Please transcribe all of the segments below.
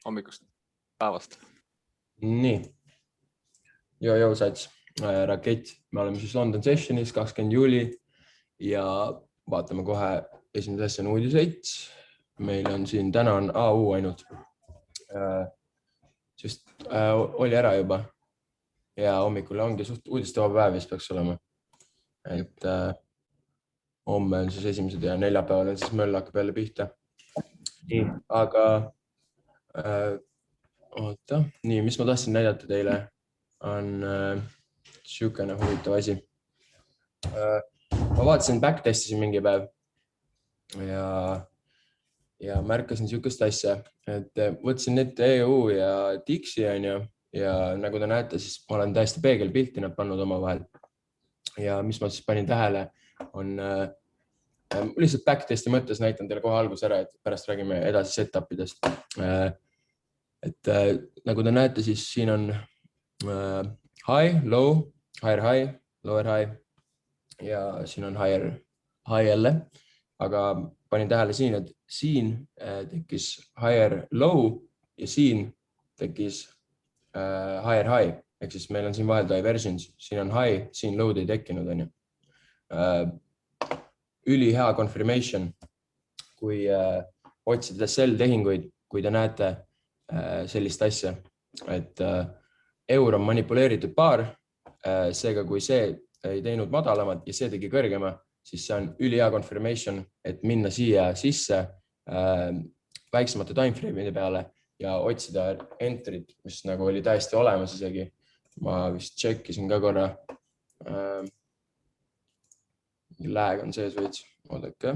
hommikust päevast. Nii. Joo, sats. Rakett. Me oleme siis London Sessionis 20. juuli ja vaatame kohe esimese asjana uudiseid. Meil on siin, täna on AU ainult. Sest oli ära juba ja hommikul ongi suht uudistevaba päev vist peaks olema. Et homme on siis esimesed ja neljapäeval on siis möll hakkab jälle pihta. Nii, aga oota, nii, mis ma tahtsin näidata teile on siukene huvitav asi. Ma vaatasin backtestisin mingi päev ja märkasin siukest asja, et võtsin ette EU ja Dixi on ju ja nagu te näete, siis ma olen täiesti peegelpilti nad pannud omavahel. Ja mis ma siis panin tähele on lihtsalt backtesti mõttes näitan teile kohe algus ära, et pärast räägime edasi setupidest. Et nagu te näete, siis siin on high, low, higher high, lower high ja siin on high jälle, aga panin tähele siin, et siin tekkis higher low ja siin tekkis higher high, ehk siis meil on siin vahel diversions, siin on high, siin low'd ei tekkinud, on ju. Ülihea confirmation, kui otsida sell tehinguid, kui te näete sellist asja, et euro on manipuleeritud paar, seega kui see ei teinud madalamat ja see tegi kõrgema, siis see on ülihea confirmation, et minna siia sisse väiksemate timeframe'ide peale ja otsida entry't, mis nagu oli täiesti olemas isegi. Ma vist tšekkisin ka korra. Lag on sees veits, oodake.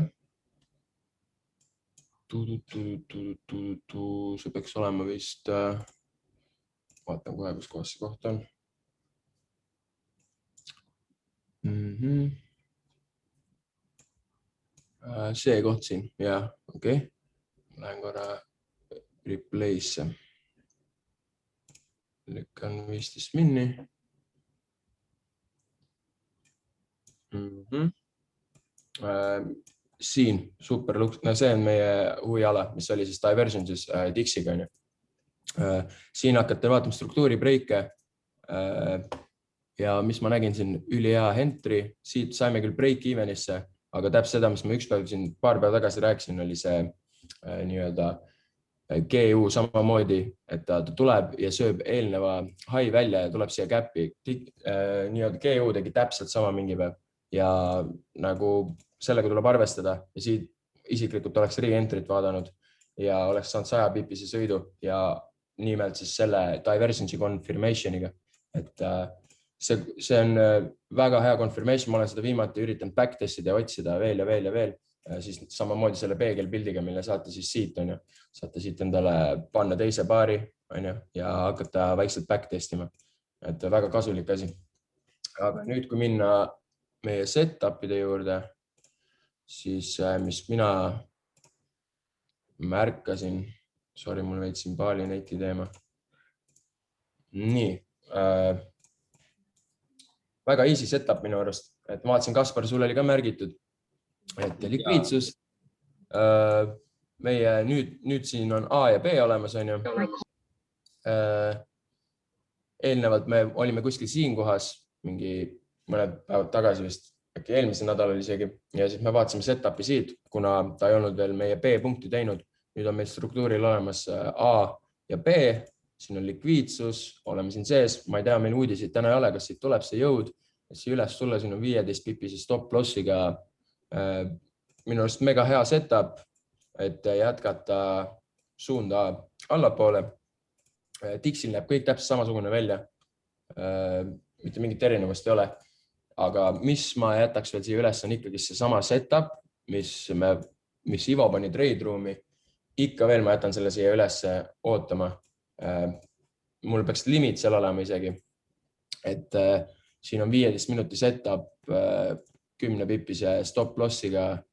See peaks olema vist, vaatan kohe, kus kohas see koht on. See koht siin, jah, okei. Lähen korra replace'e. Lükkan 15 minni. Siin, super luks, no see on meie huviala, mis oli siis divergences Dixiga. Siin hakkate vaatama struktuuri breike ja mis ma nägin siin ülihea entry, siit saime küll break evenisse, aga täpselt seda, mis ma üks päev siin paar päev tagasi rääkisin, oli see nii-öelda GU samamoodi, et ta tuleb ja sööb eelneva high välja ja tuleb siia käppi. Nii-öelda GU tegi täpselt sama mingi päev ja nagu sellega tuleb arvestada ja siit isiklikult oleks re-entry't vaadanud ja oleks saanud 100 pipise sõidu ja nimelt siis selle divergency confirmationiga. Et see on väga hea confirmation, ma olen seda viimati üritanud backtestida ja otsida veel ja veel ja veel. Siis samamoodi selle peegelpildiga, mille saate siis siit, on ju. Saate siit endale panna teise paari, on ju, ja hakata vaikselt backtestima. Et väga kasulik asi. Aga nüüd, kui minna meie setupide juurde, siis mis mina märkasin, sorry, mul veitsin paali neti teema. Nii, väga easy setup minu arust, et ma vaatasin, Kaspar, sul oli ka märgitud, et likviidsus, meie nüüd siin on A ja B olemas, on ju. Eelnevalt me olime kuskil siin kohas, mingi mõned päevad tagasi vist, äkki eelmise nädalal isegi, ja siis me vaatasime setupi siit, kuna ta ei olnud veel meie B-punkti teinud. Nüüd on meil struktuuril olemas A ja B, siin on likviidsus, oleme siin sees, ma ei tea, meil uudiseid täna ei ole, kas siit tuleb see jõud, siia üles tulla, siin on 15 pipise stop lossiga. Minu arust mega hea setup, et jätkata suunda allapoole. Dixil näeb kõik täpselt samasugune välja, mitte mingit erinevust ei ole. Aga mis ma jätaks veel siia üles on ikkagi see sama setup, mis Ivo pani trade room'i. Ikka veel ma jätan selle siia üles ootama. Mul peaks limit seal olema isegi. Et siin on 15 minuti setup 10 pipise stop lossiga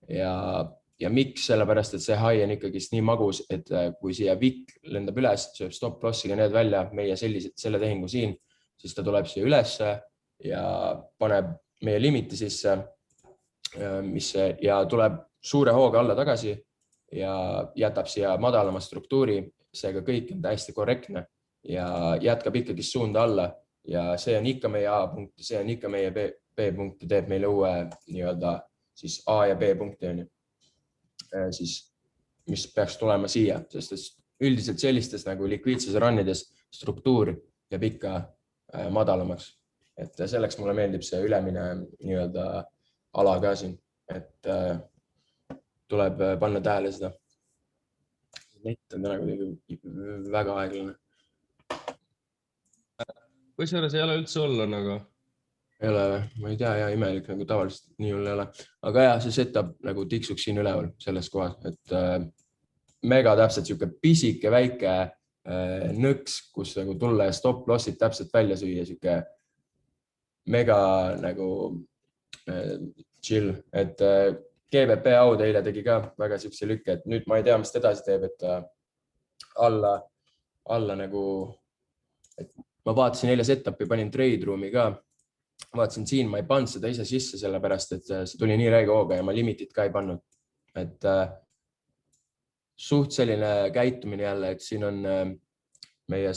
ja miks sellepärast, et see high on ikkagi nii magus, et kui siia VIK lendab üles, sööb stop lossiga need välja, meie selle tehingu siin, siis ta tuleb siia üles ja paneb meie limiti sisse ja tuleb suure hooga alla tagasi ja jätab siia madalama struktuuri, seega kõik on täiesti korrektne ja jätkab ikkagi suunda alla ja see on ikka meie A-punkt, see on ikka meie B-punkt ja teeb meile uue nii-öelda siis A ja B punkti on ju. Siis, mis peaks tulema siia, sest üldiselt sellistes nagu likviidsuse runnides struktuur jääb ikka madalamaks. Et selleks mulle meeldib see ülemine nii-öelda ala ka siin, et tuleb panna tähele seda. Net on täna kuidagi väga aeglane. Kusjuures ei ole üldse hullu nagu? Ei ole või? Ma ei tea, ja imelik nagu tavaliselt nii hull ei ole. Aga jah, see setup nagu tiksuks siin üleval selles kohas, et mega täpselt siuke pisike väike nõks, kus nagu tulla ja stop lossid täpselt välja süüa, siuke mega nagu chill, et GVP Aud eile tegi ka väga siukse lükke, et nüüd ma ei tea, mis ta edasi teeb, et alla nagu, et ma vaatasin eile setupi, panin trade room'i ka, vaatasin siin, ma ei pannud seda ise sisse, sellepärast, et see tuli nii räige hooga ja ma limitit ka ei pannud, et suht selline käitumine jälle, et siin on meie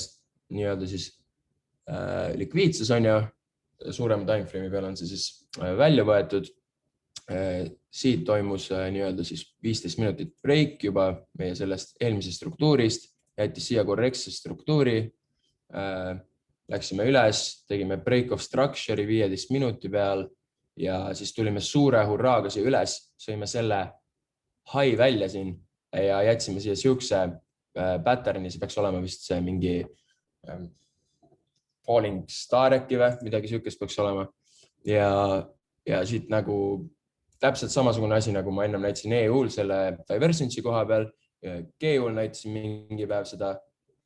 nii-öelda siis likviidsus on ju, suurema timeframe'i peal on see siis välja võetud. Siit toimus nii-öelda siis 15 minutit break juba meie sellest eelmisest struktuurist, jättis siia korrektse struktuuri, läksime üles, tegime break of structure'i 15 minuti peal ja siis tulime suure hurraaga siia üles, sõime selle high välja siin ja jätsime siia siukse pattern'i, see peaks olema vist see mingi falling star äkki või midagi siukest peaks olema. Ja siit nagu täpselt samasugune asi, nagu ma ennem näitasin EU-l selle divergency koha peal, GU-l näitasin mingi päev seda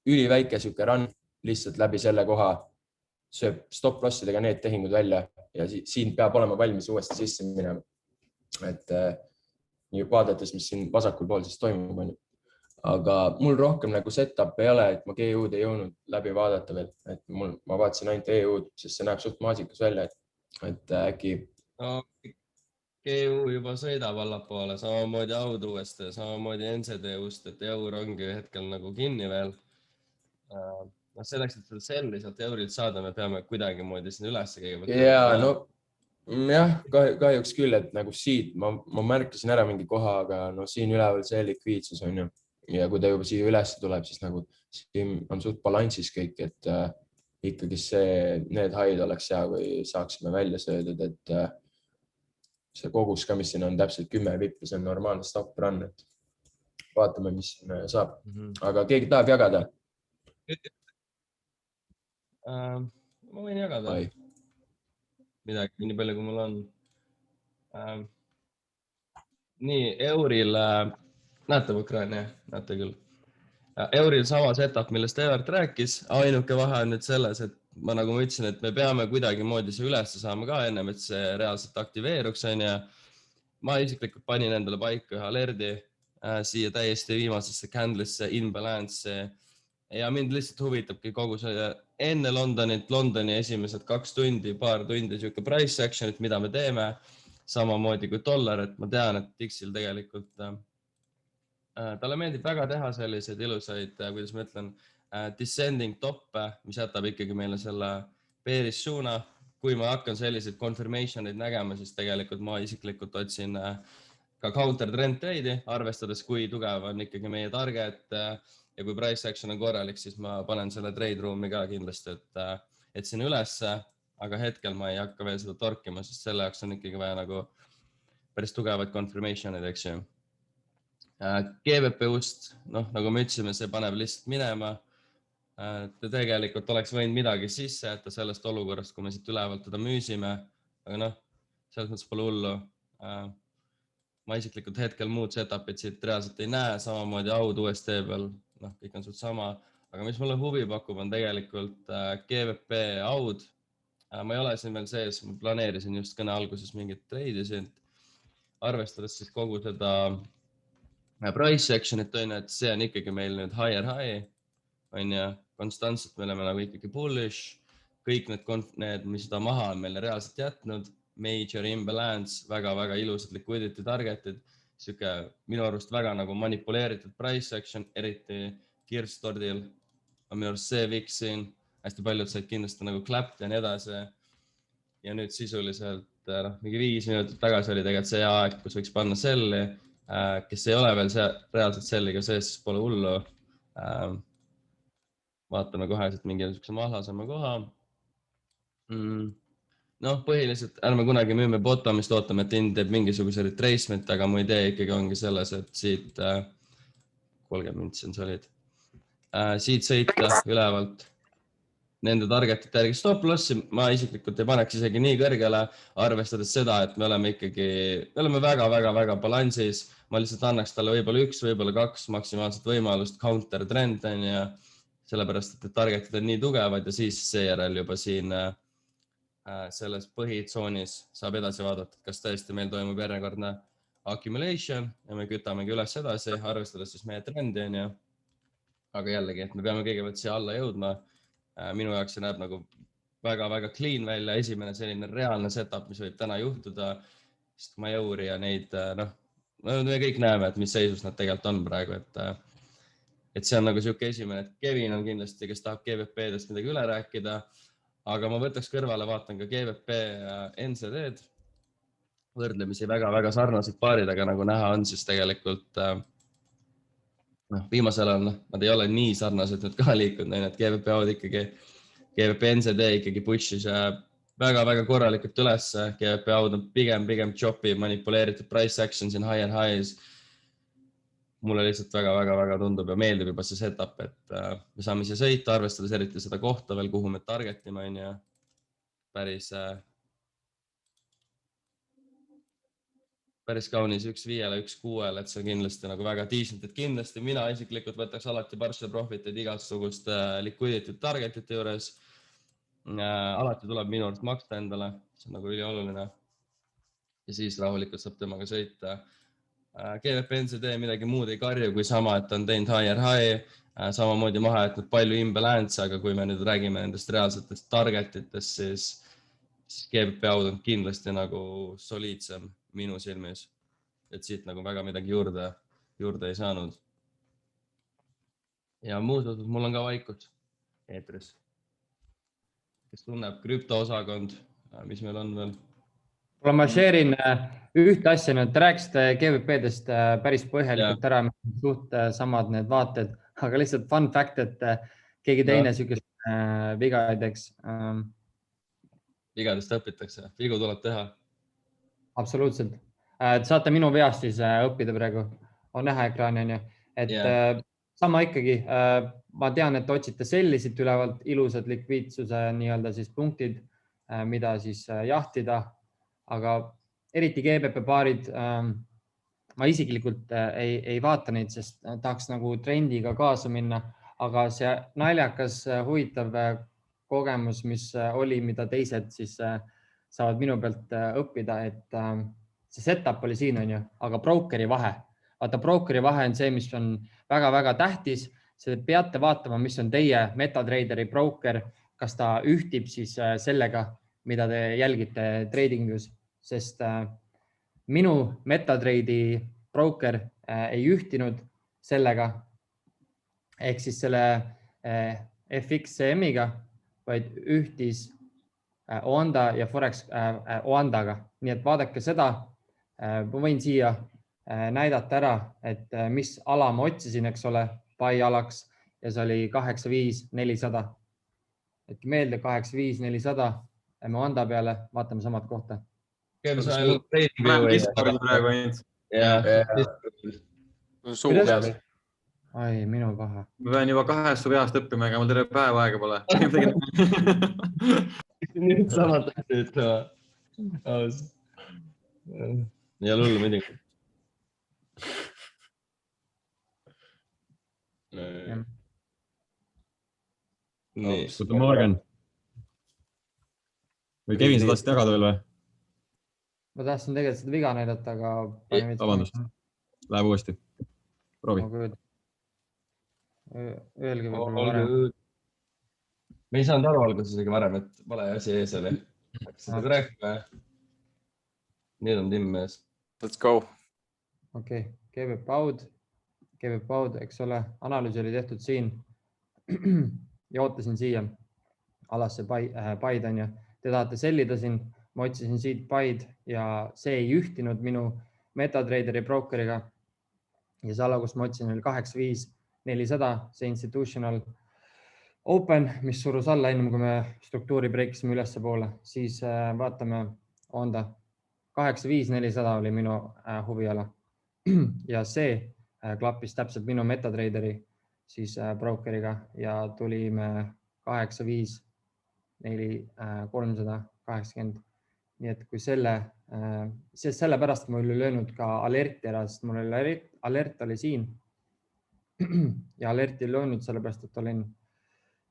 üliväike siuke run, lihtsalt läbi selle koha sööb stop lossidega need tehingud välja ja siin peab olema valmis uuesti sisse minema. Et vaadates, mis siin vasakul pool siis toimub. Aga mul rohkem nagu setup ei ole, et ma GU-d ei jõudnud läbi vaadata veel. Et ma vaatasin ainult EU-d, sest see näeb suht maasikas välja, et äkki... No, GU juba sõidab allapoole, samamoodi Aud uuesti, samamoodi NCD-ust, et EUR ongi hetkel nagu kinni veel. Selleks, et seda selli sealt eurilt saada, me peame kuidagi moodi sinna üles kõigepealt. Ja, no jah, kahjuks küll, et nagu siit ma märkasin ära mingi koha, aga no siin üleval see likviidsus on ju. Ja kui ta juba siia üles tuleb, siis nagu siin on suht balanssis kõik, et ikkagi need haid oleks hea, kui saaksime välja söödud, et see kogus ka, mis siin on täpselt 10 vippi, see on normaalne stop run, et vaatame, mis siin saab. Aga keegi tahab jagada? Ma võin jagada midagi, nii palju kui mul on. Nii, Euril, näete ekraani, näete küll. Euril sama setup, millest Evert rääkis, ainuke vahe on nüüd selles, et ma nagu ma ütlesin, et me peame kuidagi moodi see üles saama ka ennem, et see reaalselt aktiveeruks. Ma isiklikult panin endale paika ühe alerdi siia täiesti viimasesse candle'isse, inbalance. Ja mind lihtsalt huvitabki kogu see enne Londoni esimesed 2 tundi, paar tundi siuke price action'it, mida me teeme. Samamoodi kui dollar, et ma tean, et Dixil tegelikult talle meeldib väga teha selliseid ilusaid, kuidas ma ütlen, descending toppe, mis jätab ikkagi meile selle bearish suuna. Kui ma hakkan selliseid confirmation'id nägema, siis tegelikult ma isiklikult otsin ka counter trend trade'i, arvestades, kui tugev on ikkagi meie target. Ja kui price action on korralik, siis ma panen selle trade room'i ka kindlasti, et siin ülesse, aga hetkel ma ei hakka veel seda torkima, sest selle jaoks on ikkagi vaja nagu päris tugevaid confirmation'id, eks ju. GVP-ust, nagu me ütlesime, see paneb lihtsalt minema. Ta tegelikult oleks võinud midagi sisse jätta sellest olukorrast, kui me siit ülevalt teda müüsime, aga selles mõttes pole hullu. Ma isiklikult hetkel muud setup'id siit reaalselt ei näe, samamoodi Aud USD peal. Kõik on suht sama, aga mis mulle huvi pakub, on tegelikult GVP Aud. Ma ei ole siin veel sees, ma planeerisin just kõne alguses mingit treidi siin, arvestades siis kogu seda price action'it, et see on ikkagi meil nüüd higher high, on ja konstantselt me oleme nagu ikkagi bullish, kõik need, mis seda maha on meile reaalselt jätnud, major imbalance, väga-väga ilusad liquidity targetid siuke minu arust väga nagu manipuleeritud price action, eriti Gearstordil on minu arust see viks siin, hästi paljud said kindlasti nagu clapped ja nii edasi. Ja nüüd sisuliselt mingi 5 minutit tagasi oli tegelikult see aeg, kus võiks panna selli, kes ei ole veel reaalselt selliga sees, siis pole hullu. Vaatame kohe mingi mahlasema koha. Noh, põhiliselt ärme kunagi müüme bottomist, ootame, et hind teeb mingisuguse retracement, aga mu idee ikkagi ongi selles, et siit 30 mintsi on solid. Siit sõita ülevalt nende targetite järgi stop lossi. Ma isiklikult ei paneks isegi nii kõrgele, arvestades seda, et me oleme väga balansis. Ma lihtsalt annaks talle võib-olla 1, võib-olla 2 maksimaalset võimalust counter trend on ja sellepärast, et targetid on nii tugevad ja siis seejärel juba siin selles põhitsoonis saab edasi vaadata, kas tõesti meil toimub järjekordne accumulation ja me kütamegi üles edasi, arvestades siis meie trendi on ju. Aga jällegi, et me peame kõigepealt siia alla jõudma. Minu jaoks see näeb nagu väga clean välja, esimene selline reaalne setup, mis võib täna juhtuda, sest ma Euri ja neid, me kõik näeme, et mis seisus nad tegelikult on praegu, et see on nagu siuke esimene, et Kevin on kindlasti, kes tahab GBP-dest midagi üle rääkida, aga ma võtaks kõrvale, vaatan ka GBP NZD-d, võrdlemisi väga sarnased paarid, aga nagu näha on, siis tegelikult viimasel on, nad ei ole nii sarnased nüüd ka liikunud, et GBP NZD ikkagi pushis väga korralikult üles, GBP on pigem choppy, manipuleeritud price action siin higher highs. Mulle lihtsalt väga tundub ja meeldib juba see setup, et me saame siia sõita, arvestades eriti seda kohta veel, kuhu me targetime on ja päris kaunis 1.5-le, 1.6-le, et see on kindlasti nagu väga decent, et kindlasti mina isiklikult võtaks alati partial profit'id igasuguste liquidity targetite juures. Alati tuleb minu arust maksta endale, see on nagu ülioluline. Ja siis rahulikult saab temaga sõita. GBP NZD midagi muud ei karju kui sama, et on teinud higher high, samamoodi maha jätnud palju imbalance, aga kui me nüüd räägime nendest reaalsetest targetitest, siis GBP aud on kindlasti nagu soliidsem minu silmis, et siit nagu väga midagi juurde ei saanud. Ja muud osad, mul on ka vaikud eetris. Kes tunneb krüptoosakond, mis meil on veel? Ma share'in ühte asja, te rääkisite GBP-dest päris põhjalikult ära, suht samad need vaated, aga lihtsalt fun fact, et keegi teine sükest viga ei teeks. Vigadest õpitakse, vigu tuleb teha. Absoluutselt. Saate minu veast siis õppida praegu, on näha ekraani, on ju. Et sama ikkagi, ma tean, et otsite sellisid ülevalt ilusad likviidsuse nii-öelda siis punktid, mida siis jahtida, aga eriti GBP paarid, ma isiklikult ei vaata neid, sest tahaks nagu trendiga kaasa minna, aga see naljakas, huvitav kogemus, mis oli, mida teised siis saavad minu pealt õppida, et see setup oli siin, on ju, aga brokeri vahe. Vaata, brokeri vahe on see, mis on väga tähtis. See peate vaatama, mis on teie MetaTraderi broker, kas ta ühtib siis sellega, mida te jälgite tradingus, sest minu MetaTrade'i broker ei ühtinud sellega, ehk siis selle FXCM-iga, vaid ühtis Oanda ja Forex Oandaga. Nii et vaadake seda, ma võin siia näidata ära, et mis ala ma otsisin, eks ole, buy alaks ja see oli 85400. Et meelde 85400, me Oanda peale, vaatame samad kohta. Ai, minu paha. Ma pean juba 2 veast õppima, ega mul terve päev aega pole. Nüüd samad asja ütlema. Ja lullu midagi. Nii. Oota, Morgan. Või Kevin, sa tahtsid jagada veel või? Ma tahtsin tegelikult seda viga näidata, aga... Vabandust. Läheb uuesti. Proovi. Öelge võib-olla varem. Me ei saanud aru alguses isegi varem, et vale asi ees oli. Seda rääkima. Nüüd on timm mees. Let's go. okei, GBP-aud, eks ole, analüüs oli tehtud siin ja ootasin siia alasse paid on ju. Te tahate sellida siin, ma otsisin siit paid ja see ei ühtinud minu MetaTraderi brokeriga. Ja see ala, kus ma otsin, oli 85400, see institutional open, mis surus alla enne, kui me struktuuri breikisime ülesse poole, siis vaatame, on ta 85400 oli minu huviala ja see klappis täpselt minu MetaTraderi siis brokeriga ja tulime 85380. Nii et kui sellepärast mul oli löönud ka alerti ära, sest mul oli alert oli siin ja alerti löönud sellepärast, et olin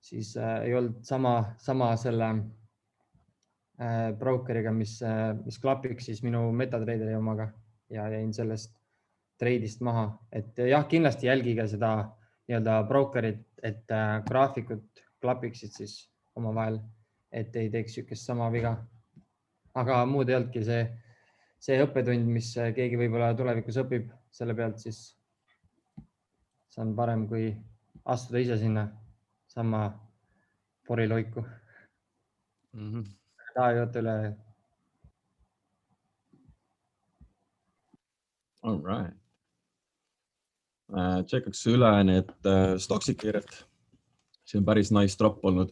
siis ei olnud sama selle brokeriga, mis klapiks siis minu MetaTraderi omaga ja jäin sellest treidist maha. Et jah, kindlasti jälgige seda nii-öelda brokerit, et graafikud klapiksid siis omavahel, et ei teeks sükest sama viga. Aga muud ei olnudki see õppetund, mis keegi võib-olla tulevikus õpib selle pealt, siis see on parem, kui astuda ise sinna sama poriloiku. Taha juhtu üle. All right. Tšekkaks üle need stoksi kiiret. See on päris nice drop olnud.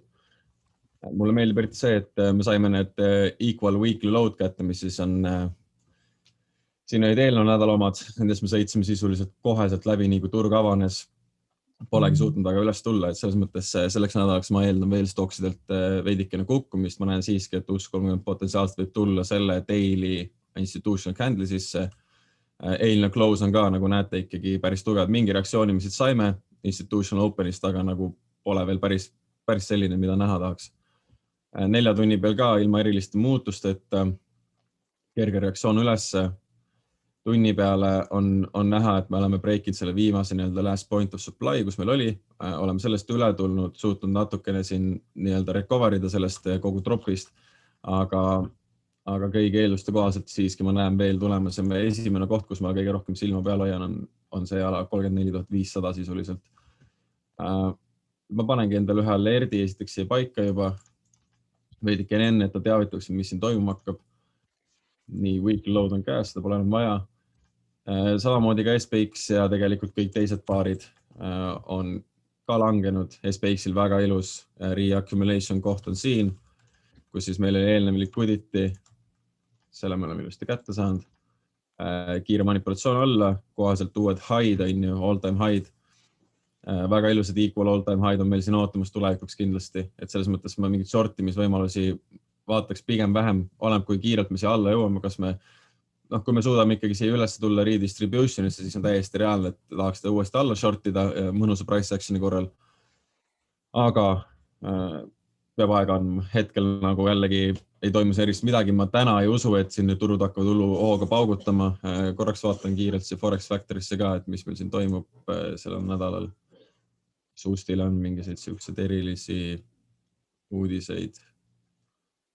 Mulle meeldib eriti see, et me saime need equal weekly load kätte, mis siis on siin olid eelnev nädala omad, nendes me sõitsime sisuliselt koheselt läbi, nii kui turg avanes. Polegi suutnud väga üles tulla, et selles mõttes selleks nädalaks ma eeldan veel stoksidelt veidikene kukkumist. Ma näen siiski, et US30 potentsiaalselt võib tulla selle daily institutional candle sisse. Eilne close on ka, nagu näete, ikkagi päris tugevad. Mingi reaktsiooni me siit saime institutional openist, aga nagu pole veel päris selline, mida näha tahaks. 4 tunni peal ka ilma eriliste muutust, et kerge reaktsioon ülesse. Tunni peale on näha, et me oleme breakinud selle viimase last point of supply, kus meil oli. Oleme sellest üle tulnud, suutnud natukene siin recoverida sellest kogu dropist, aga kõige eelduste kohaselt siiski ma näen veel tulemas. Esimene koht, kus ma kõige rohkem silma peal hoian, on see ala 34500 sisuliselt. Ma panengi endale ühe alerdi, esiteks siia paika juba. Veidike enne, et ta teavitaks, mis siin toimuma hakkab. Nii, weekly load on käes, seda pole enam vaja. Samamoodi ka SPX ja tegelikult kõik teised paarid on ka langenud. SPX-il väga ilus reaccumulation koht on siin, kus siis meil oli eelnev liquidity. Selle me oleme ilusti kätte saanud. Kiire manipulatsioon alla, kohaselt uued high, all time high. Väga ilusad equal all time high on meil siin ootamas tulevikuks kindlasti, et selles mõttes ma mingit shortimisvõimalusi vaataks pigem vähem, oleneb kui kiirelt me siia alla jõuame, kas me, kui me suudame ikkagi siia üles tulla redistributionisse, siis on täiesti reaalne, et tahaks seda uuesti alla shortida mõnusa price action'i korral. Aga peab aega andma, hetkel nagu jällegi ei toimu erist midagi, ma täna ei usu, et siin turud hakkavad hooga paugutama. Korraks vaatan kiirelt see Forex Factorisse ka, et mis meil siin toimub sellel nädalal. Suustil on mingised siuksed erilisi uudiseid.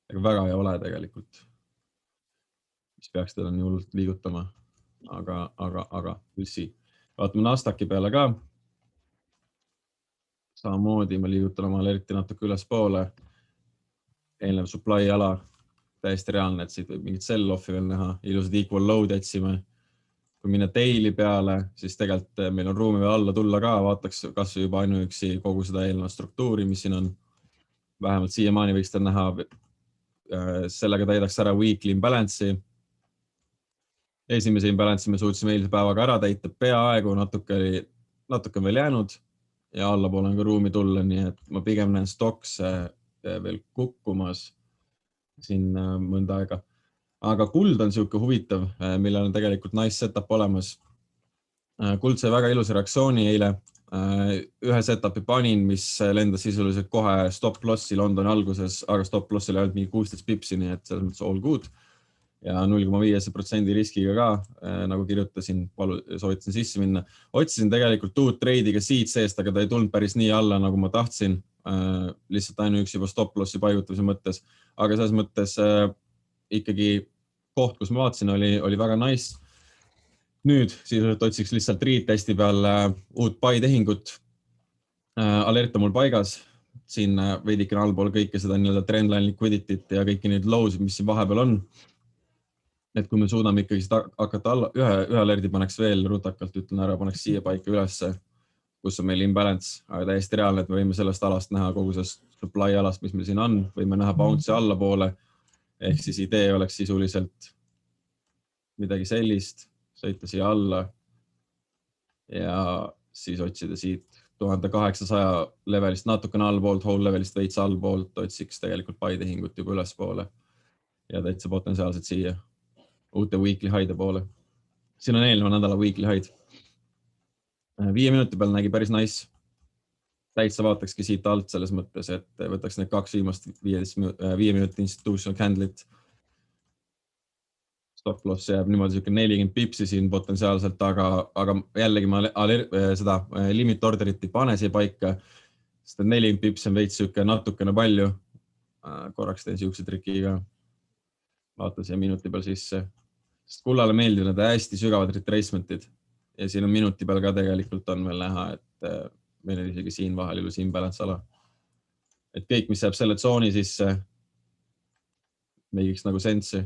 Aga väga ei ole tegelikult, mis peaks teda nii hullult liigutama, aga we'll see. Vaatame Nasdaqi peale ka. Samamoodi ma liigutan oma alerti natuke üles poole. Eelnev supply ala, täiesti reaalne, et siit võib mingit sell-offi veel näha. Ilusad equal load jätsime. Kui minna daily peale, siis tegelikult meil on ruumi veel alla tulla ka. Vaataks kas juba ainuüksi kogu seda eelnevat struktuuri, mis siin on. Vähemalt siiamaani võiks ta näha. Sellega täidaks ära weekly imbalance'i. Esimese imbalance'i me suutsime eilse päevaga ära täita. Peaaegu natuke veel jäänud ja allapoole on ka ruumi tulla, nii et ma pigem näen stocks veel kukkumas siin mõnda aega. Aga kuld on siuke huvitav, millel on tegelikult nice setup olemas. Kuld sai väga ilusa reaktsiooni eile. Ühe setupi panin, mis lendas sisuliselt kohe stop lossi Londoni alguses, aga stop lossi oli ainult mingi 16 pipsini, et selles mõttes all good. Ja 0,5% riskiga ka, nagu kirjutasin, soovitasin sisse minna. Otsisin tegelikult uut treidiga siit seest, aga ta ei tulnud päris nii alla, nagu ma tahtsin. Lihtsalt ainuüksi juba stop lossi paigutamise mõttes. Aga selles mõttes ikkagi koht, kus ma vaatasin, oli väga nice. nüüd sisuliselt otsiks lihtsalt retesti peal uut buy tehingut. Alert on mul paigas. Siin veidikene allpool kõike seda nii-öelda trendline liquidity't ja kõiki neid low'sid, mis siin vahepeal on. Et kui me suudame ikkagi hakata alla, ühe alerdi paneks veel rutakalt, ütlen ära, paneks siia paika ülesse, kus on meil imbalance, aga täiesti reaalne, et me võime sellest alast näha kogu see supply alast, mis meil siin on, võime näha bounce'i allapoole. Ehk siis idee oleks sisuliselt midagi sellist, sõita siia alla ja siis otsida siit 1800 levelist natukene allpoolt, whole levelist veits allpoolt, otsiks tegelikult buy tehingut juba ülespoole ja täitsa potentsiaalselt siia uute weekly high'de poole. Siin on eelneva nädala weekly high'd. 5 minuti peal nägi päris nice. Täitsa vaatakski siit alt selles mõttes, et võtaks need 2 viimast 5 minuti institutional candle'it. Stop loss jääb niimoodi 40 pipsi siin potentsiaalselt, aga jällegi ma seda limit orderit ei pane siia paika, sest 40 pipsi on veits natukene palju. Korraks teen siukse triki ka. Vaatan siia minuti peal sisse. Sest kullale meeldivad need hästi sügavad retracement'id ja siin on minuti peal ka tegelikult on veel näha, et meil on isegi siin vahel ilus imbalance ala. Et kõik, mis jääb selle tsooni sisse, meigiks nagu sensi.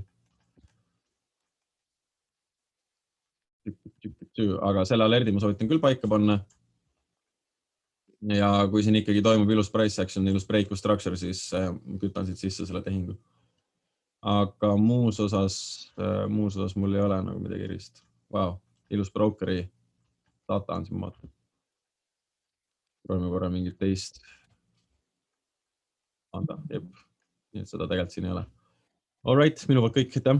Aga selle alerdi ma soovitan küll paika panna. Ja kui siin ikkagi toimub ilus price action, ilus break structure, siis kütan siit sisse selle tehingu. Aga muus osas mul ei ole nagu midagi erist. Wow, ilus brokeri data on siin vaata. Proovime korra mingit teist. Anda, jep. Nii et seda tegelikult siin ei ole. All right, minu poolt kõik, aitäh.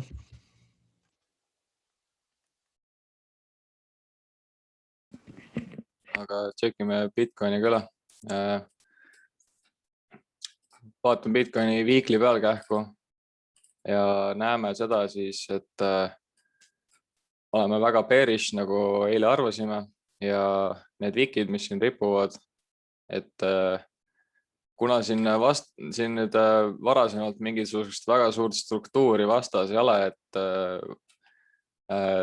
Aga tšekime Bitcoini ka üle. Vaatan Bitcoini weekly peal kähku ja näeme seda siis, et oleme väga bearish, nagu eile arvasime ja need wikid, mis siin ripuvad, et kuna siin nüüd varasemalt mingisugust väga suurt struktuuri vastas ei ole, et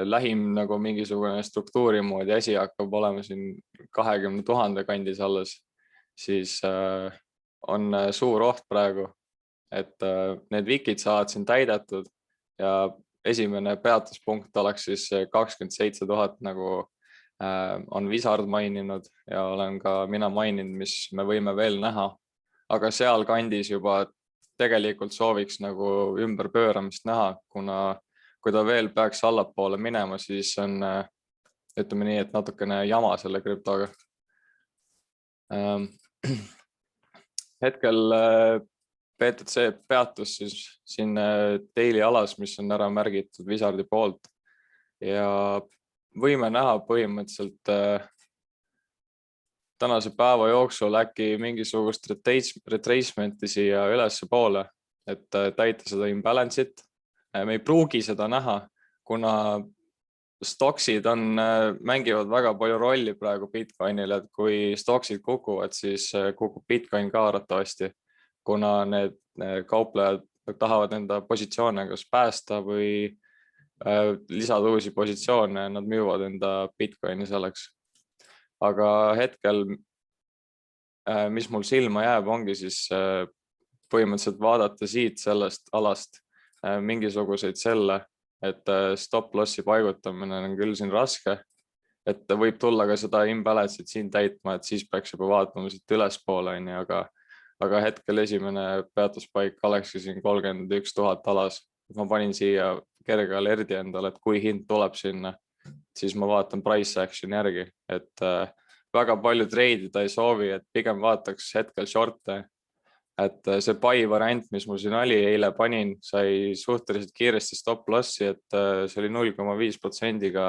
lähim nagu mingisugune struktuuri moodi asi hakkab olema siin 20 000 kandis alles, siis on suur oht praegu, et need wikid saavad siin täidetud ja esimene peatuspunkt oleks siis 27 000 nagu on Wizard maininud ja olen ka mina maininud, mis me võime veel näha, aga seal kandis juba tegelikult sooviks nagu ümberpööramist näha, kuna kui ta veel peaks allapoole minema, siis on, ütleme nii, et natukene jama selle krüptoga. Hetkel BTC peatus siis siin daily alas, mis on ära märgitud Wizardi poolt ja võime näha põhimõtteliselt tänase päeva jooksul äkki mingisugust retracementi siia ülesse poole, et täita seda imbalance'it. Me ei pruugi seda näha, kuna stoksid mängivad väga palju rolli praegu Bitcoinil, et kui stoksid kukuvad, siis kukub Bitcoin ka arvatavasti, kuna need kauplejad tahavad enda positsioone kas päästa või lisada uusi positsioone, nad müüvad enda Bitcoini selleks. Aga hetkel, mis mul silma jääb, ongi siis põhimõtteliselt vaadata siit sellest alast mingisuguseid selle, et stop lossi paigutamine on küll siin raske, et võib tulla ka seda imbalance'it siin täitma, et siis peaks juba vaatama siit ülespoole, aga hetkel esimene peatuspaik olekski siin 31 000 alas. Ma panin siia kerge alerdi endale, et kui hind tuleb sinna, siis ma vaatan price action järgi, et väga palju treidida ei soovi, et pigem vaataks hetkel short'e. Et see buy variant, mis mul siin oli, eile panin, sai suhteliselt kiiresti stop lossi, et see oli 0,5%-ga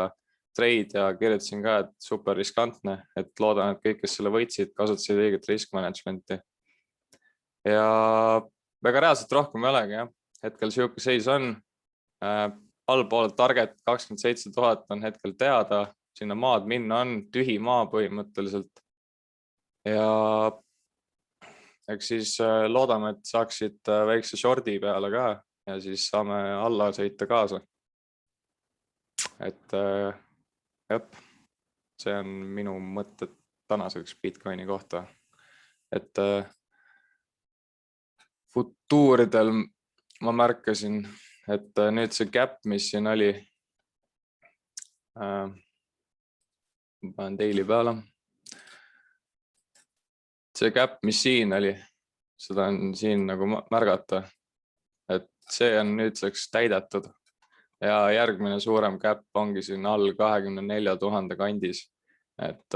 trade ja kirjutasin ka, et super riskantne, et loodan, et kõik, kes selle võitsid, kasutasid õiget risk management'i. Ja väga reaalselt rohkem ei olegi, jah. Hetkel siuke seis on. Allpool target 27 000 on hetkel teada, sinna maad minna on, tühi maa põhimõtteliselt. Ja eks siis loodame, et saaksid väikse shorti peale ka ja siis saame alla sõita kaasa. Et Jep, see on minu mõtted tänaseks Bitcoini kohta, et futuuridel ma märkasin, et nüüd see gap, mis siin oli, ma panen daily peale, see gap, mis siin oli, seda on siin nagu märgata, et see on nüüdseks täidetud ja järgmine suurem gap ongi siin all 24 000 kandis, et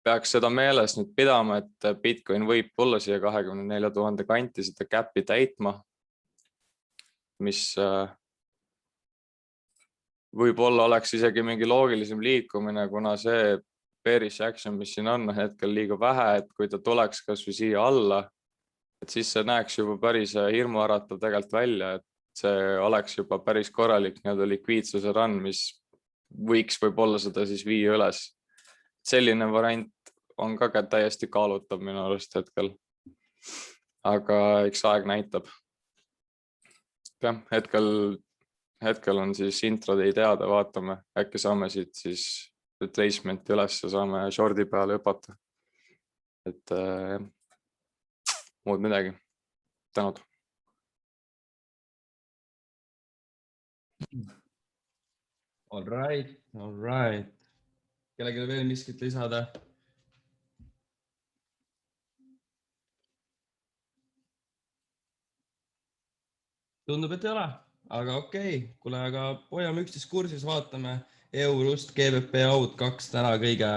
peaks seda meeles nüüd pidama, et Bitcoin võib tulla siia 24 000 kanti seda gap'i täitma, mis võib-olla oleks isegi mingi loogilisem liikumine, kuna see bearish action, mis siin on hetkel liiga vähe, et kui ta tuleks kas või siia alla, et siis see näeks juba päris hirmuäratav tegelikult välja, et see oleks juba päris korralik nii-öelda likviidsuse run, mis võiks võib-olla seda siis viia üles. Selline variant on ka täiesti kaalutav minu arust hetkel, aga eks aeg näitab. Hetkel on siis intraday teada, vaatame, äkki saame siit siis retracementi üles ja saame shorti peale hüpata. Et muud midagi. Tänud. All right. Kellelgi veel miskit lisada? Tundub, et ei ole, aga okei. Kuule, aga hoiame üksteist kursis, vaatame Eurust, GBP Out 2 täna kõige,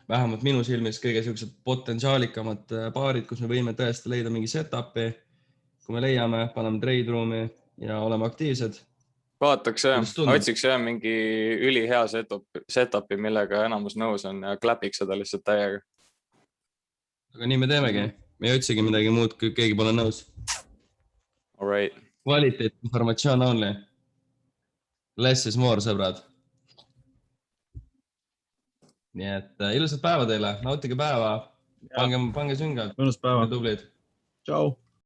vähemalt minu silmis kõige sellised potentsiaalikamad paarid, kus me võime tõesti leida mingi setup'i. Kui me leiame, paneme trade room'i ja oleme aktiivsed. Vaataks otsiks mingi ülihea setup'i, millega enamus nõus on ja klapiks seda lihtsalt täiega. Aga nii me teemegi. Me ei otsigi midagi muud, kui keegi pole nõus. All right. Kvaliteet, informatsioon only. Less is more, sõbrad. Nii et ilusad päeva teile. Nautige päeva. Pange süngad. Mõnus päeva. Tublid. Tšau.